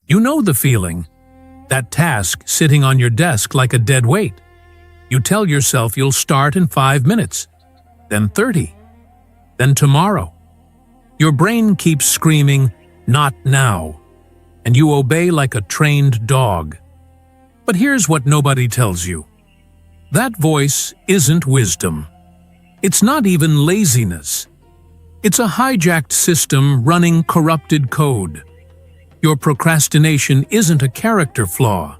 You know the feeling. That task sitting on your desk like a dead weight. You tell yourself you'll start in 5 minutes, then 30, then tomorrow. Your brain keeps screaming, "Not now," and you obey like a trained dog. But here's what nobody tells you. That voice isn't wisdom. It's not even laziness. It's a hijacked system running corrupted code. Your procrastination isn't a character flaw.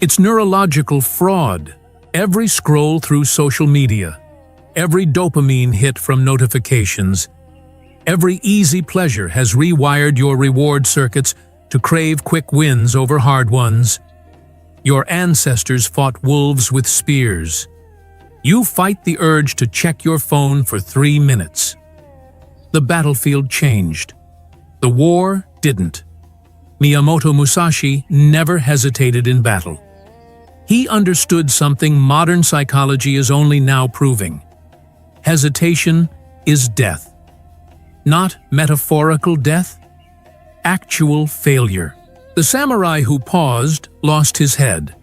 It's neurological fraud. Every scroll through social media, every dopamine hit from notifications, every easy pleasure has rewired your reward circuits to crave quick wins over hard ones. Your ancestors fought wolves with spears. You fight the urge to check your phone for 3 minutes. The battlefield changed. The war didn't. Miyamoto Musashi never hesitated in battle. He understood something modern psychology is only now proving. Hesitation is death. Not metaphorical death, actual failure. The samurai who paused lost his head.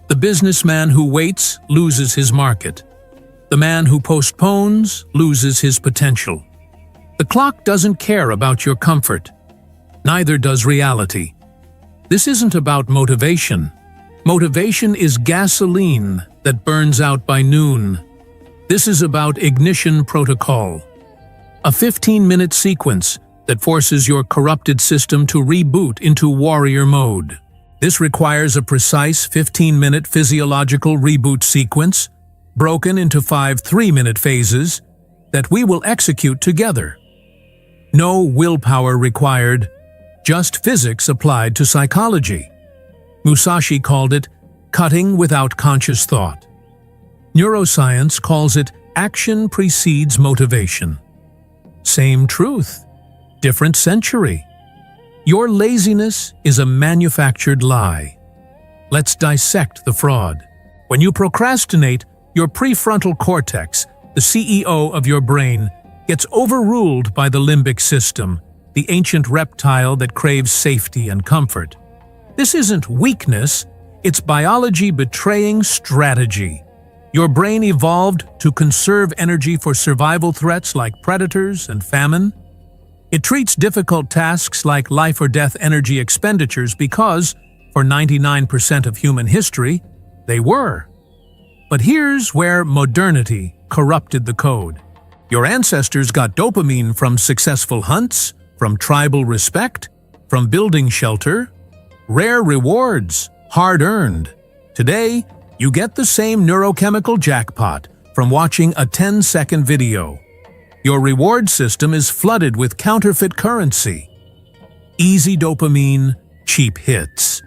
The businessman who waits loses his market. The man who postpones loses his potential. The clock doesn't care about your comfort. Neither does reality. This isn't about motivation. Motivation is gasoline that burns out by noon. This is about ignition protocol. A 15-minute sequence that forces your corrupted system to reboot into warrior mode. This requires a precise 15-minute physiological reboot sequence, broken into 5 3-minute phases, that we will execute together. No willpower required, just physics applied to psychology. Musashi called it cutting without conscious thought. Neuroscience calls it action precedes motivation. Same truth, different century. Your laziness is a manufactured lie. Let's dissect the fraud. When you procrastinate, your prefrontal cortex, the CEO of your brain, gets overruled by the limbic system, the ancient reptile that craves safety and comfort. This isn't weakness, it's biology betraying strategy. Your brain evolved to conserve energy for survival threats like predators and famine. It treats difficult tasks like life or death energy expenditures because, for 99% of human history, they were. But here's where modernity corrupted the code. Your ancestors got dopamine from successful hunts, from tribal respect, from building shelter, rare rewards, hard-earned. Today, you get the same neurochemical jackpot from watching a 10-second video. Your reward system is flooded with counterfeit currency. Easy dopamine, cheap hits.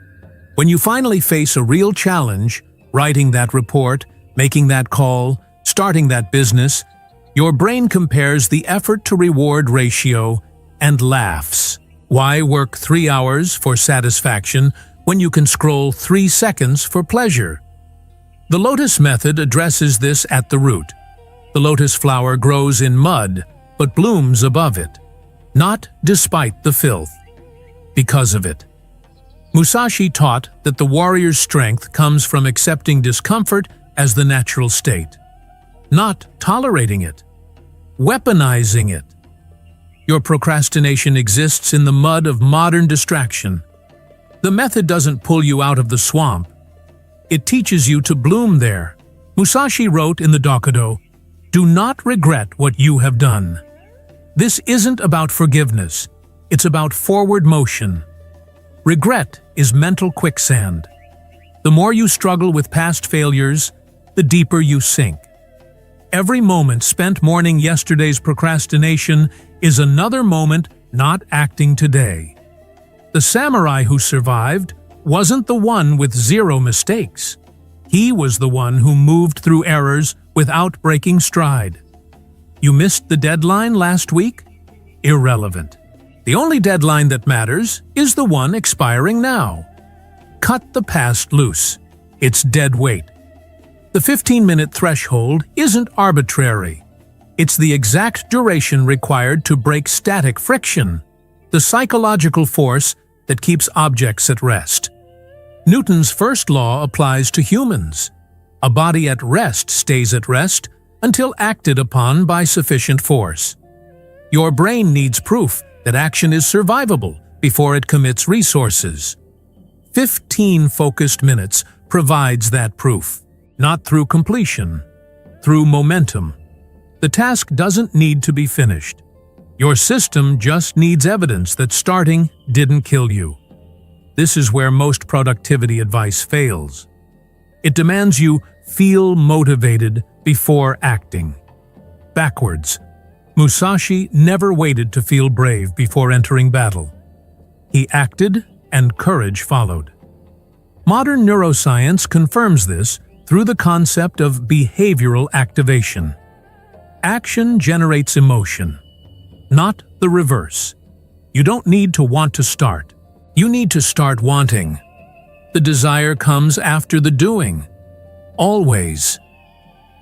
When you finally face a real challenge, writing that report, making that call, starting that business, your brain compares the effort-to-reward ratio and laughs. Why work 3 hours for satisfaction when you can scroll 3 seconds for pleasure? The Lotus method addresses this at the root. The lotus flower grows in mud, but blooms above it. Not despite the filth, because of it. Musashi taught that the warrior's strength comes from accepting discomfort as the natural state, not tolerating it, weaponizing it. Your procrastination exists in the mud of modern distraction. The method doesn't pull you out of the swamp. It teaches you to bloom there. Musashi wrote in the Dojo, "Do not regret what you have done." This isn't about forgiveness. It's about forward motion. Regret is mental quicksand. The more you struggle with past failures, the deeper you sink. Every moment spent mourning yesterday's procrastination is another moment not acting today. The samurai who survived wasn't the one with 0 mistakes. He was the one who moved through errors without breaking stride. You missed the deadline last week? Irrelevant. The only deadline that matters is the one expiring now. Cut the past loose. It's dead weight. The 15-minute threshold isn't arbitrary. It's the exact duration required to break static friction, the psychological force that keeps objects at rest. Newton's first law applies to humans. A body at rest stays at rest until acted upon by sufficient force. Your brain needs proof that action is survivable before it commits resources. 15 focused minutes provides that proof, not through completion, through momentum. The task doesn't need to be finished. Your system just needs evidence that starting didn't kill you. This is where most productivity advice fails. It demands you feel motivated before acting. Backwards. Musashi never waited to feel brave before entering battle. He acted, and courage followed. Modern neuroscience confirms this through the concept of behavioral activation. Action generates emotion, not the reverse. You don't need to want to start. You need to start wanting. The desire comes after the doing. Always.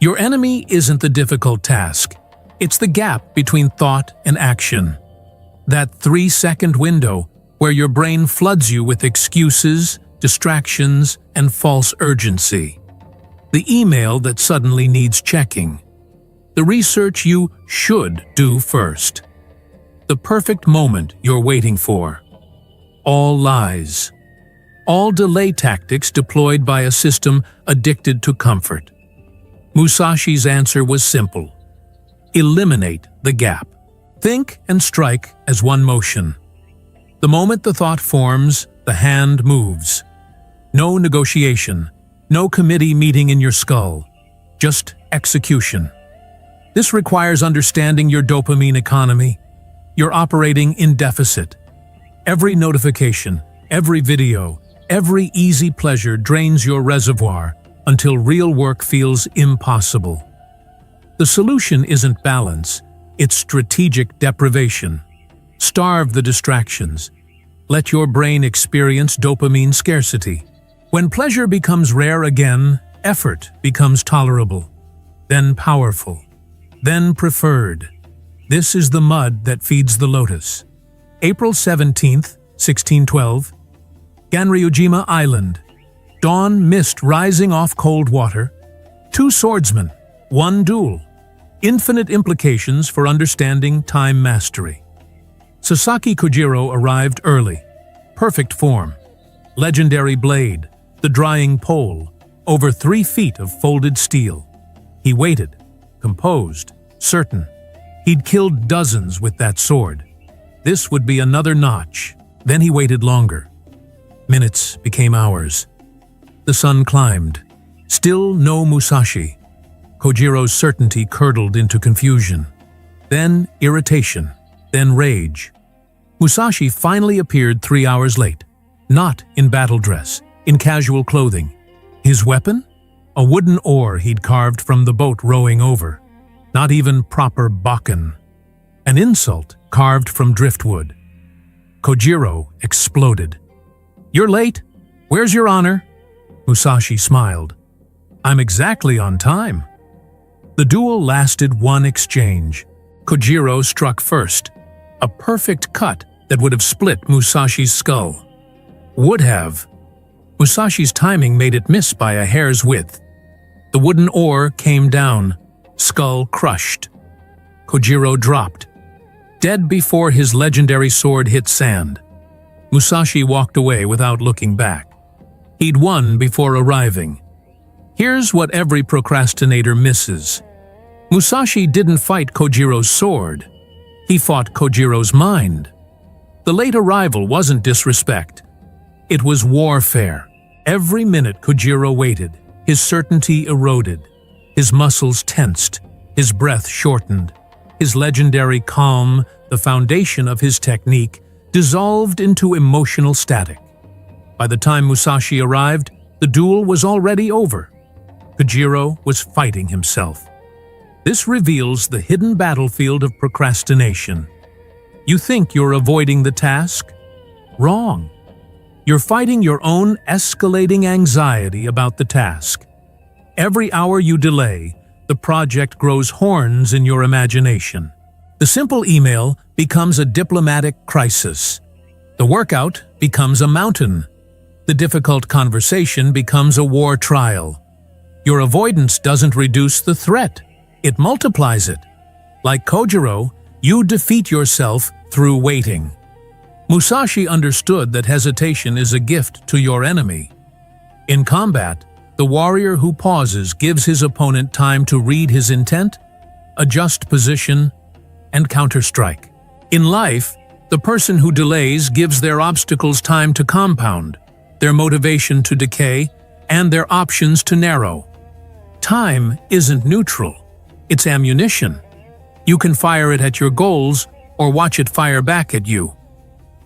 Your enemy isn't the difficult task. It's the gap between thought and action. That 3-second window where your brain floods you with excuses, distractions, and false urgency. The email that suddenly needs checking. The research you should do first. The perfect moment you're waiting for. All lies. All delay tactics deployed by a system addicted to comfort. Musashi's answer was simple. Eliminate the gap. Think and strike as one motion. The moment the thought forms, the hand moves. No negotiation, no committee meeting in your skull, just execution. This requires understanding your dopamine economy. You're operating in deficit. Every notification, every video, every easy pleasure drains your reservoir until real work feels impossible. The solution isn't balance, it's strategic deprivation. Starve the distractions. Let your brain experience dopamine scarcity. When pleasure becomes rare again, effort becomes tolerable, then powerful, then preferred. This is the mud that feeds the lotus. April 17th, 1612. Ganryujima Island. Dawn mist rising off cold water. 2 swordsmen, 1 duel. Infinite implications for understanding time mastery. Sasaki Kojiro arrived early. Perfect form. Legendary blade. The drying pole. Over 3 feet of folded steel. He waited, composed, certain. He'd killed dozens with that sword. This would be another notch. Then he waited longer. Minutes became hours. The sun climbed. Still no Musashi. Kojiro's certainty curdled into confusion. Then irritation. Then rage. Musashi finally appeared 3 hours late. Not in battle dress, in casual clothing. His weapon? A wooden oar he'd carved from the boat rowing over. Not even proper bakken. An insult carved from driftwood. Kojiro exploded. "You're late. Where's your honor?" Musashi smiled. "I'm exactly on time." The duel lasted 1 exchange. Kojiro struck first. A perfect cut that would have split Musashi's skull. Would have. Musashi's timing made it miss by a hair's width. The wooden oar came down, skull crushed. Kojiro dropped, dead before his legendary sword hit sand. Musashi walked away without looking back. He'd won before arriving. Here's what every procrastinator misses. Musashi didn't fight Kojiro's sword. He fought Kojiro's mind. The late arrival wasn't disrespect. It was warfare. Every minute Kojiro waited, his certainty eroded. His muscles tensed, his breath shortened. His legendary calm, the foundation of his technique, dissolved into emotional static. By the time Musashi arrived, the duel was already over. Kojiro was fighting himself. This reveals the hidden battlefield of procrastination. You think you're avoiding the task? Wrong. You're fighting your own escalating anxiety about the task. Every hour you delay, the project grows horns in your imagination. The simple email becomes a diplomatic crisis. The workout becomes a mountain. The difficult conversation becomes a war trial. Your avoidance doesn't reduce the threat, it multiplies it. Like Kojiro, you defeat yourself through waiting. Musashi understood that hesitation is a gift to your enemy. In combat, the warrior who pauses gives his opponent time to read his intent, adjust position, and counterstrike. In life, the person who delays gives their obstacles time to compound, their motivation to decay, and their options to narrow. Time isn't neutral, it's ammunition. You can fire it at your goals or watch it fire back at you.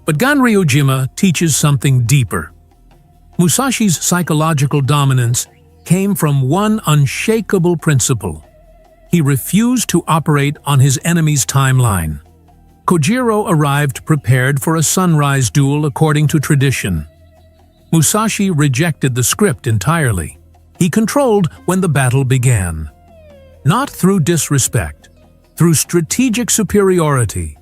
But Ganryujima teaches something deeper. Musashi's psychological dominance came from one unshakable principle. He refused to operate on his enemy's timeline. Kojiro arrived prepared for a sunrise duel according to tradition. Musashi rejected the script entirely. He controlled when the battle began. Not through disrespect, through strategic superiority.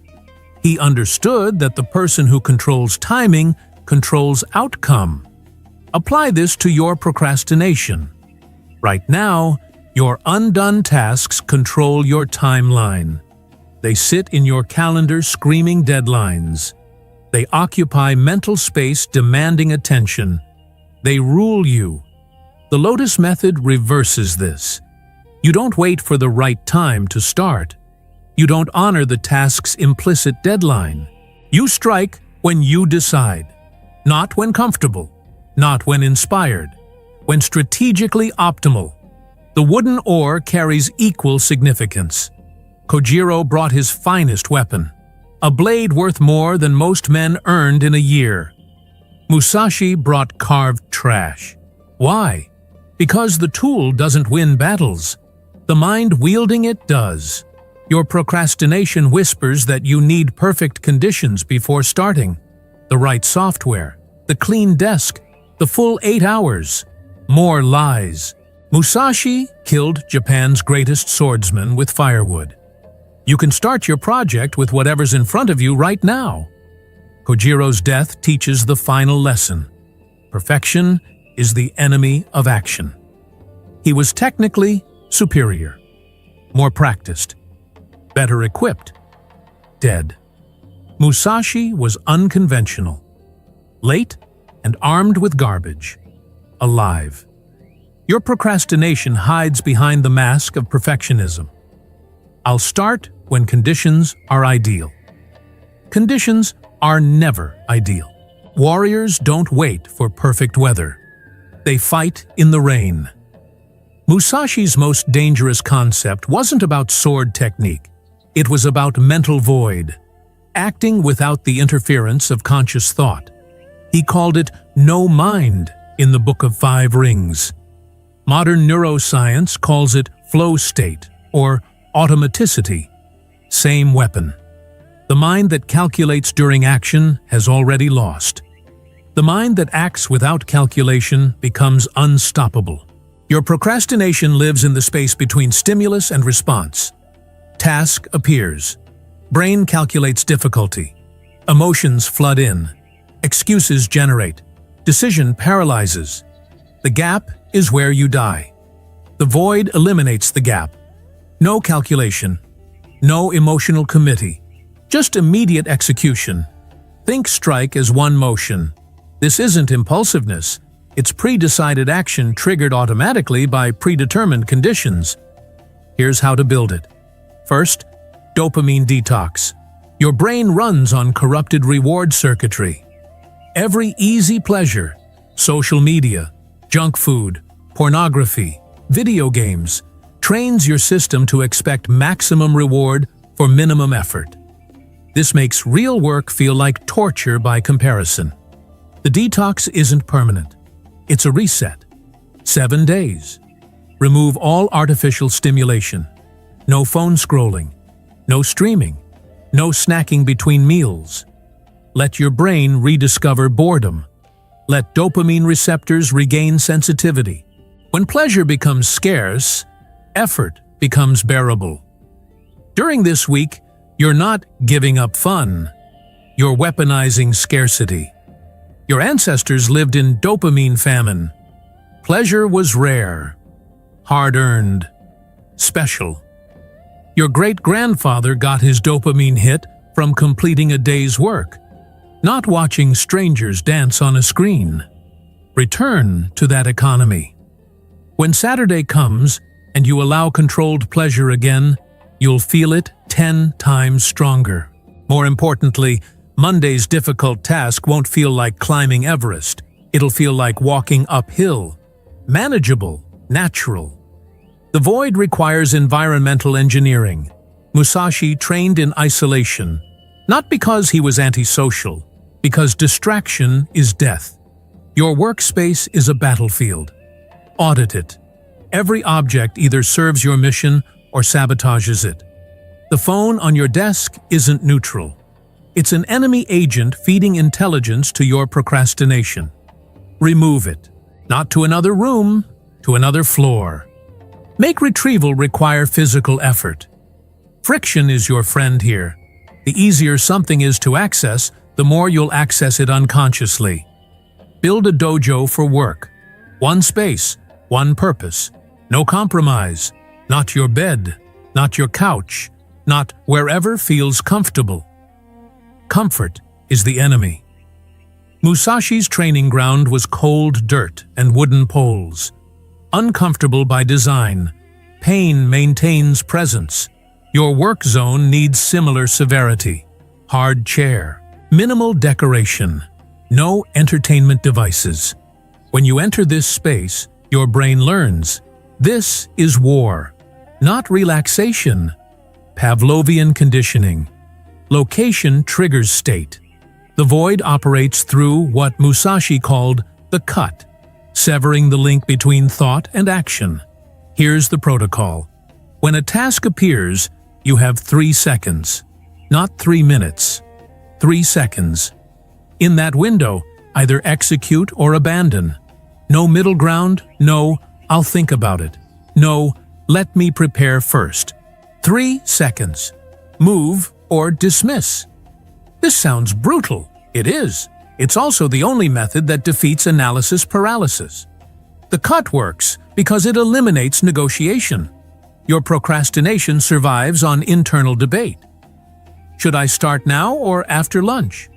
He understood that the person who controls timing controls outcome. Apply this to your procrastination. Right now, your undone tasks control your timeline. They sit in your calendar screaming deadlines. They occupy mental space demanding attention. They rule you. The Lotus method reverses this. You don't wait for the right time to start. You don't honor the task's implicit deadline. You strike when you decide. Not when comfortable. Not when inspired. When strategically optimal. The wooden oar carries equal significance. Kojiro brought his finest weapon, a blade worth more than most men earned in a year. Musashi brought carved trash. Why? Because the tool doesn't win battles. The mind wielding it does. Your procrastination whispers that you need perfect conditions before starting. The right software, the clean desk, the full 8 hours. More lies. Musashi killed Japan's greatest swordsman with firewood. You can start your project with whatever's in front of you right now. Kojiro's death teaches the final lesson. Perfection is the enemy of action. He was technically superior, more practiced, better equipped, dead. Musashi was unconventional, late and armed with garbage, alive. Your procrastination hides behind the mask of perfectionism. I'll start when conditions are ideal. Conditions are never ideal. Warriors don't wait for perfect weather. They fight in the rain. Musashi's most dangerous concept wasn't about sword technique. It was about mental void, acting without the interference of conscious thought. He called it no mind in the Book of Five Rings. Modern neuroscience calls it flow state or automaticity. Same weapon. The mind that calculates during action has already lost. The mind that acts without calculation becomes unstoppable. Your procrastination lives in the space between stimulus and response. Task appears. Brain calculates difficulty. Emotions flood in. Excuses generate. Decision paralyzes. The gap is where you die. The void eliminates the gap. No calculation. No emotional committee. Just immediate execution. Think strike as one motion. This isn't impulsiveness. It's pre-decided action triggered automatically by predetermined conditions. Here's how to build it. First, dopamine detox. Your brain runs on corrupted reward circuitry. Every easy pleasure, social media, junk food, pornography, video games, trains your system to expect maximum reward for minimum effort. This makes real work feel like torture by comparison. The detox isn't permanent. It's a reset. 7 days. Remove all artificial stimulation. No phone scrolling. No streaming. No snacking between meals. Let your brain rediscover boredom. Let dopamine receptors regain sensitivity. When pleasure becomes scarce, effort becomes bearable. During this week, you're not giving up fun. You're weaponizing scarcity. Your ancestors lived in dopamine famine. Pleasure was rare, hard-earned, special. Your great-grandfather got his dopamine hit from completing a day's work, not watching strangers dance on a screen. Return to that economy. When Saturday comes and you allow controlled pleasure again, you'll feel it 10 times stronger. More importantly, Monday's difficult task won't feel like climbing Everest. It'll feel like walking uphill. Manageable, natural. The void requires environmental engineering. Musashi trained in isolation, not because he was antisocial, because distraction is death. Your workspace is a battlefield. Audit it. Every object either serves your mission or sabotages it. The phone on your desk isn't neutral. It's an enemy agent feeding intelligence to your procrastination. Remove it. Not to another room, to another floor. Make retrieval require physical effort. Friction is your friend here. The easier something is to access, the more you'll access it unconsciously. Build a dojo for work. One space, one purpose. No compromise. Not your bed, not your couch, not wherever feels comfortable. Comfort is the enemy. Musashi's training ground was cold dirt and wooden poles. Uncomfortable by design, pain maintains presence. Your work zone needs similar severity. Hard chair, minimal decoration, no entertainment devices. When you enter this space, your brain learns. This is war, not relaxation. Pavlovian conditioning. Location triggers state. The void operates through what Musashi called the cut, severing the link between thought and action. Here's the protocol. When a task appears, you have 3 seconds, not 3 minutes. 3 seconds. In that window, either execute or abandon. No middle ground, no, I'll think about it. No, let me prepare first. 3 seconds. Move or dismiss. This sounds brutal. It is. It's also the only method that defeats analysis paralysis. The cut works because it eliminates negotiation. Your procrastination survives on internal debate. Should I start now or after lunch?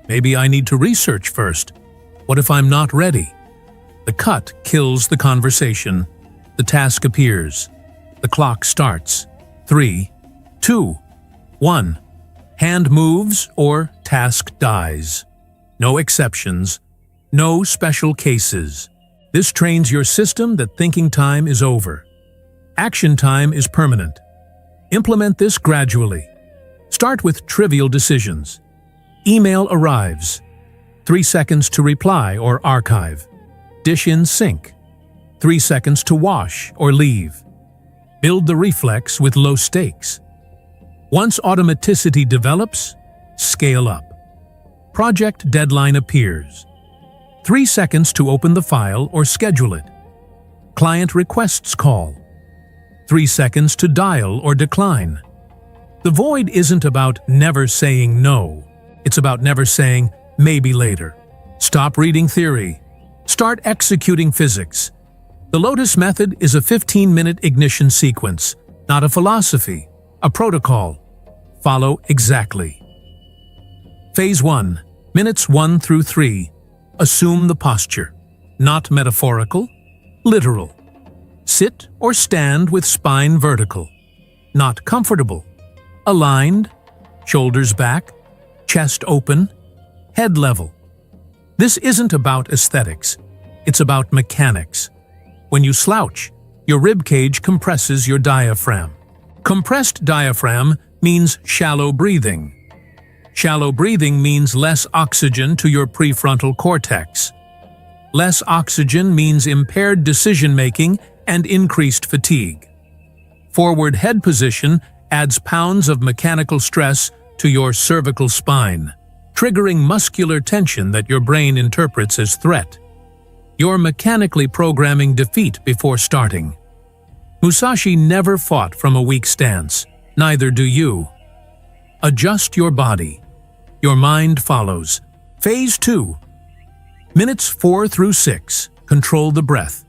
Maybe I need to research first. What if I'm not ready? The cut kills the conversation. The task appears. The clock starts. 3, 2, 1. Hand moves or task dies. No exceptions. No special cases. This trains your system that thinking time is over. Action time is permanent. Implement this gradually. Start with trivial decisions. Email arrives. 3 seconds to reply or archive. Dish in sink. 3 seconds to wash or leave. Build the reflex with low stakes. Once automaticity develops, scale up. Project deadline appears. 3 seconds to open the file or schedule it. Client requests call. 3 seconds to dial or decline. The void isn't about never saying no. It's about never saying maybe later. Stop reading theory. Start executing physics. The Lotus method is a 15-minute ignition sequence, not a philosophy, a protocol. Follow exactly. Phase 1, minutes 1 through 3. Assume the posture. Not metaphorical, literal. Sit or stand with spine vertical. Not comfortable. Aligned, shoulders back, chest open, head level. This isn't about aesthetics. It's about mechanics. When you slouch, your rib cage compresses your diaphragm. Compressed diaphragm means shallow breathing. Shallow breathing means less oxygen to your prefrontal cortex. Less oxygen means impaired decision-making and increased fatigue. Forward head position adds pounds of mechanical stress to your cervical spine, triggering muscular tension that your brain interprets as threat. You're mechanically programming defeat before starting. Musashi never fought from a weak stance, neither do you. Adjust your body. Your mind follows. Phase 2. Minutes 4 through 6, control the breath.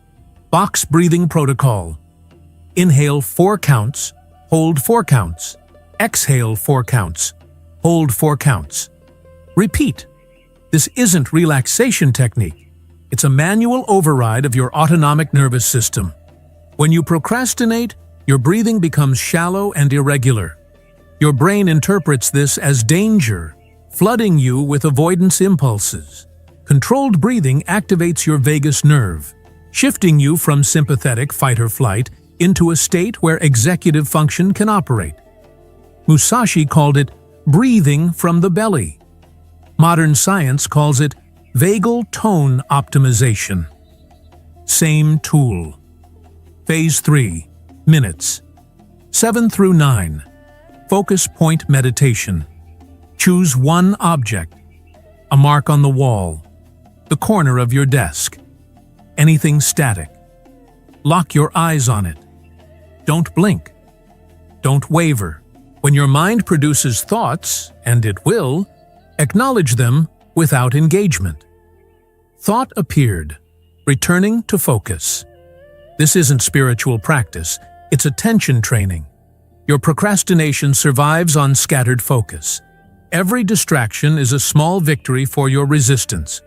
Box breathing protocol. Inhale 4 counts, hold 4 counts. Exhale 4 counts, hold 4 counts. Repeat. This isn't relaxation technique. It's a manual override of your autonomic nervous system. When you procrastinate, your breathing becomes shallow and irregular. Your brain interprets this as danger, flooding you with avoidance impulses. Controlled breathing activates your vagus nerve, shifting you from sympathetic fight or flight into a state where executive function can operate. Musashi called it breathing from the belly. Modern science calls it vagal tone optimization. Same tool. Phase 3, minutes. 7 through 9, focus point meditation. Choose one object, a mark on the wall, the corner of your desk, anything static. Lock your eyes on it. Don't blink. Don't waver. When your mind produces thoughts, and it will, acknowledge them without engagement. Thought appeared, returning to focus. This isn't spiritual practice, it's attention training. Your procrastination survives on scattered focus. Every distraction is a small victory for your resistance.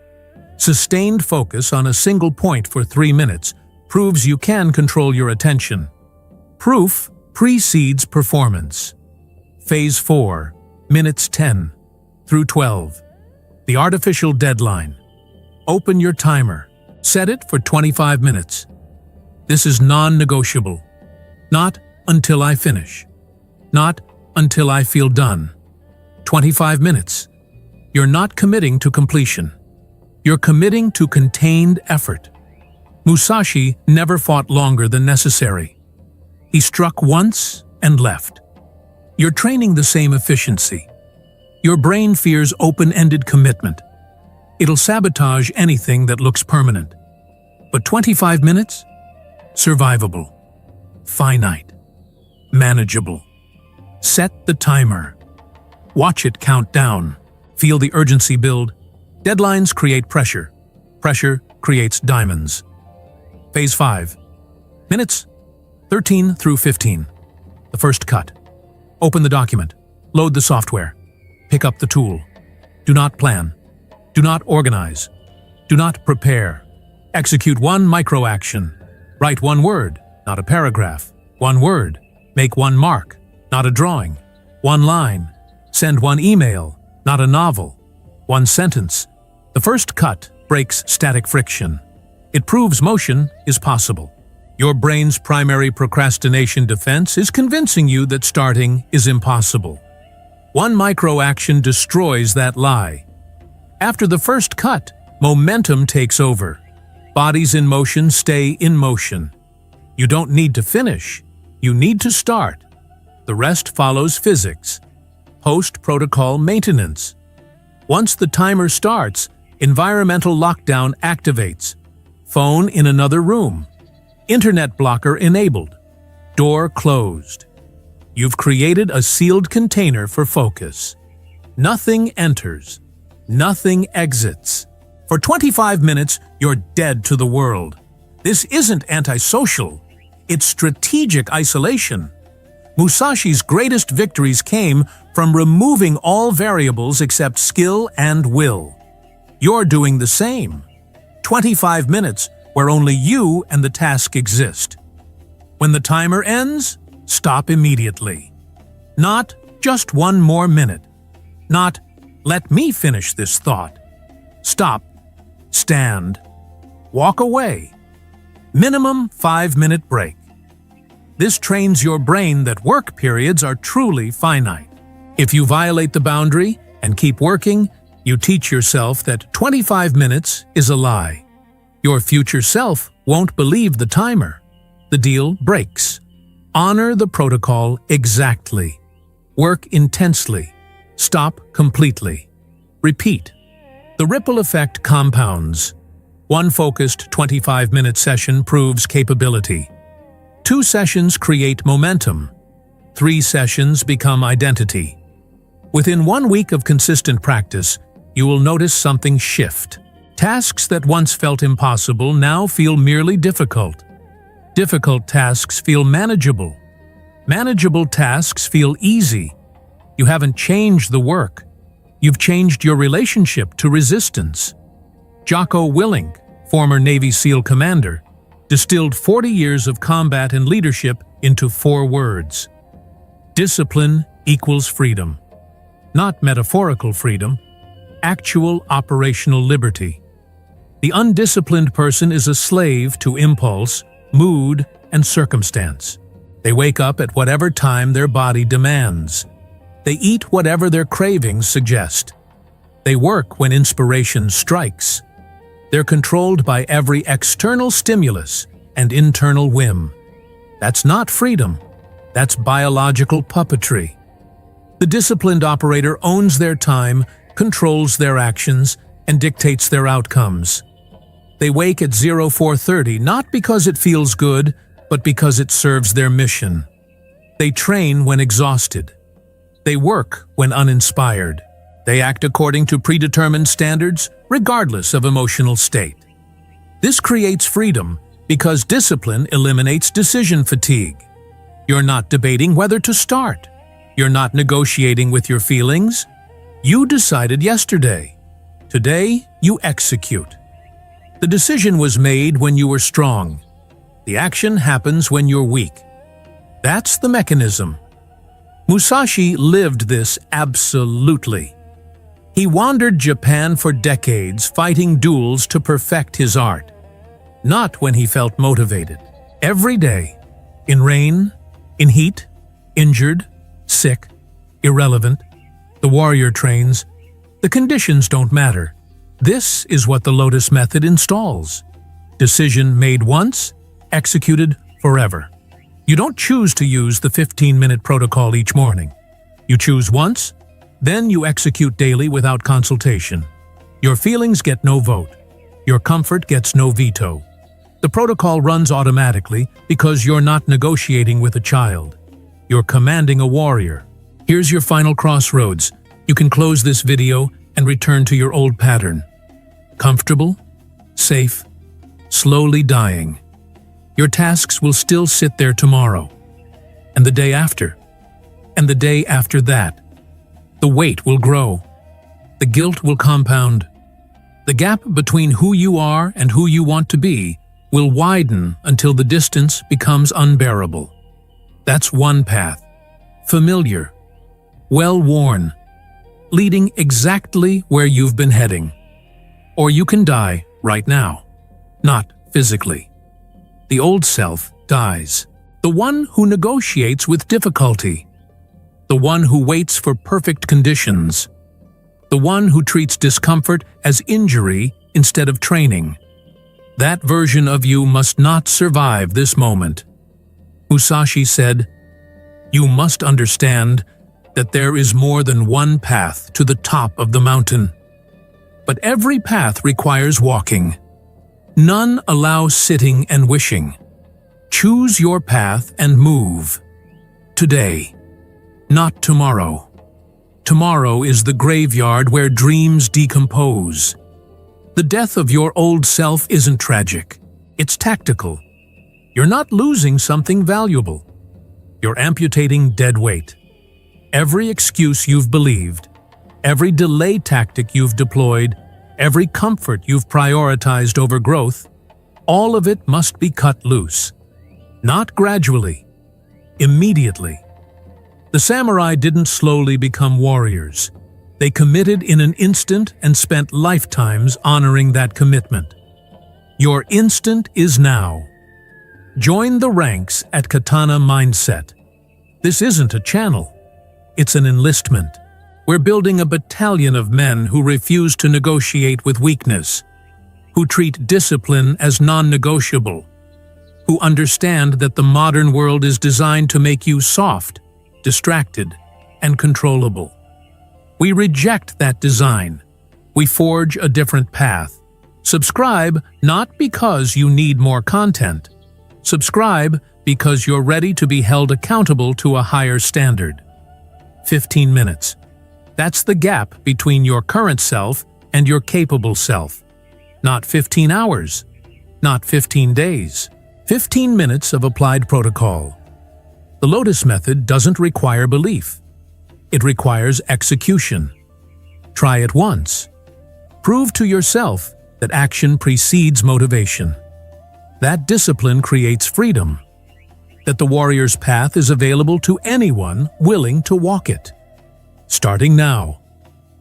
Sustained focus on a single point for 3 minutes proves you can control your attention. Proof precedes performance. Phase 4, minutes 10 through 12. The artificial deadline. Open your timer. Set it for 25 minutes. This is non-negotiable. Not until I finish. Not until I feel done. 25 minutes. You're not committing to completion. You're committing to contained effort. Musashi never fought longer than necessary. He struck once and left. You're training the same efficiency. Your brain fears open-ended commitment. It'll sabotage anything that looks permanent. But 25 minutes? Survivable. Finite. Manageable. Set the timer. Watch it count down. Feel the urgency build. Deadlines create pressure. Pressure creates diamonds. Phase 5. Minutes 13 through 15. The first cut. Open the document. Load the software. Pick up the tool. Do not plan. Do not organize. Do not prepare. Execute one micro-action. Write one word, not a paragraph. One word. Make one mark, not a drawing. One line. Send one email, not a novel. One sentence. The first cut breaks static friction. It proves motion is possible. Your brain's primary procrastination defense is convincing you that starting is impossible. One micro-action destroys that lie. After the first cut, momentum takes over. Bodies in motion stay in motion. You don't need to finish. You need to start. The rest follows physics. Post-protocol maintenance. Once the timer starts, environmental lockdown activates. Phone in another room. Internet blocker enabled. Door closed. You've created a sealed container for focus. Nothing enters. Nothing exits. For 25 minutes, you're dead to the world. This isn't antisocial. It's strategic isolation. Musashi's greatest victories came from removing all variables except skill and will. You're doing the same. 25 minutes where only you and the task exist. When the timer ends, stop immediately. Not just one more minute. Not, let me finish this thought. Stop. Stand. Walk away. Minimum 5-minute break. This trains your brain that work periods are truly finite. If you violate the boundary and keep working, you teach yourself that 25 minutes is a lie. Your future self won't believe the timer. The deal breaks. Honor the protocol exactly. Work intensely. Stop completely. Repeat. The ripple effect compounds. One focused 25-minute session proves capability. 2 sessions create momentum. 3 sessions become identity. Within 1 week of consistent practice, you will notice something shift. Tasks that once felt impossible now feel merely difficult. Difficult tasks feel manageable. Manageable tasks feel easy. You haven't changed the work. You've changed your relationship to resistance. Jocko Willink, former Navy SEAL commander, distilled 40 years of combat and leadership into 4 words. Discipline equals freedom. Not metaphorical freedom, actual operational liberty. The undisciplined person is a slave to impulse, mood, and circumstance. They wake up at whatever time their body demands. They eat whatever their cravings suggest. They work when inspiration strikes. They're controlled by every external stimulus and internal whim. That's not freedom. That's biological puppetry. The disciplined operator owns their time, controls their actions, and dictates their outcomes. They wake at 0430 not because it feels good, but because it serves their mission. They train when exhausted. They work when uninspired. They act according to predetermined standards, regardless of emotional state. This creates freedom because discipline eliminates decision fatigue. You're not debating whether to start. You're not negotiating with your feelings. You decided yesterday. Today, you execute. The decision was made when you were strong. The action happens when you're weak. That's the mechanism. Musashi lived this absolutely. He wandered Japan for decades fighting duels to perfect his art. Not when he felt motivated. Every day. In rain, in heat, injured, sick, irrelevant. The warrior trains. The conditions don't matter. This is what the Lotus method installs. Decision made once, executed forever. You don't choose to use the 15-minute protocol each morning. You choose once, then you execute daily without consultation. Your feelings get no vote. Your comfort gets no veto. The protocol runs automatically because you're not negotiating with a child. You're commanding a warrior. Here's your final crossroads. You can close this video and return to your old pattern. Comfortable, safe, slowly dying. Your tasks will still sit there tomorrow, and the day after, and the day after that. The weight will grow. The guilt will compound. The gap between who you are and who you want to be will widen until the distance becomes unbearable. That's one path, familiar, well-worn, leading exactly where you've been heading. Or you can die right now, not physically. The old self dies. The one who negotiates with difficulty. The one who waits for perfect conditions. The one who treats discomfort as injury instead of training. That version of you must not survive this moment. Musashi said, "You must understand that there is more than one path to the top of the mountain. But every path requires walking. None allow sitting and wishing. Choose your path and move. Today, not tomorrow. Tomorrow is the graveyard where dreams decompose. The death of your old self isn't tragic. It's tactical. You're not losing something valuable. You're amputating dead weight. Every excuse you've believed, every delay tactic you've deployed, every comfort you've prioritized over growth, all of it must be cut loose. Not gradually, immediately. The samurai didn't slowly become warriors. They committed in an instant and spent lifetimes honoring that commitment. Your instant is now. Join the ranks at Katana Mindset. This isn't a channel. It's an enlistment. We're building a battalion of men who refuse to negotiate with weakness, who treat discipline as non-negotiable, who understand that the modern world is designed to make you soft, distracted, and controllable. We reject that design. We forge a different path. Subscribe not because you need more content. Subscribe because you're ready to be held accountable to a higher standard. 15 minutes. That's the gap between your current self and your capable self. Not 15 hours. Not 15 days. 15 minutes of applied protocol. The Lotus method doesn't require belief. It requires execution. Try it once. Prove to yourself that action precedes motivation. That discipline creates freedom. That the warrior's path is available to anyone willing to walk it. Starting now,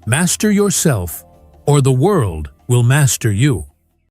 master yourself, or the world will master you.